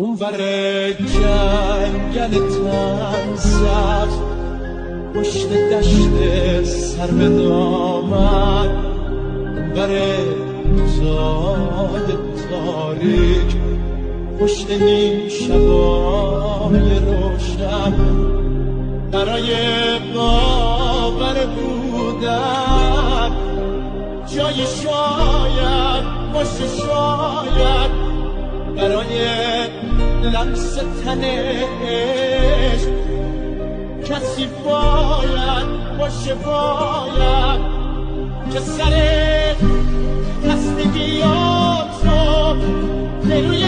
اون ور جنگل تن سبز پشت دشت سر به دامن، اون ور زاد تاریک پشت نیم شبای روشن، برای باور بودن جای شاید باشه، شاید برای لمس تنش کسی باید باشه، باید که سر خستگیاتو به روی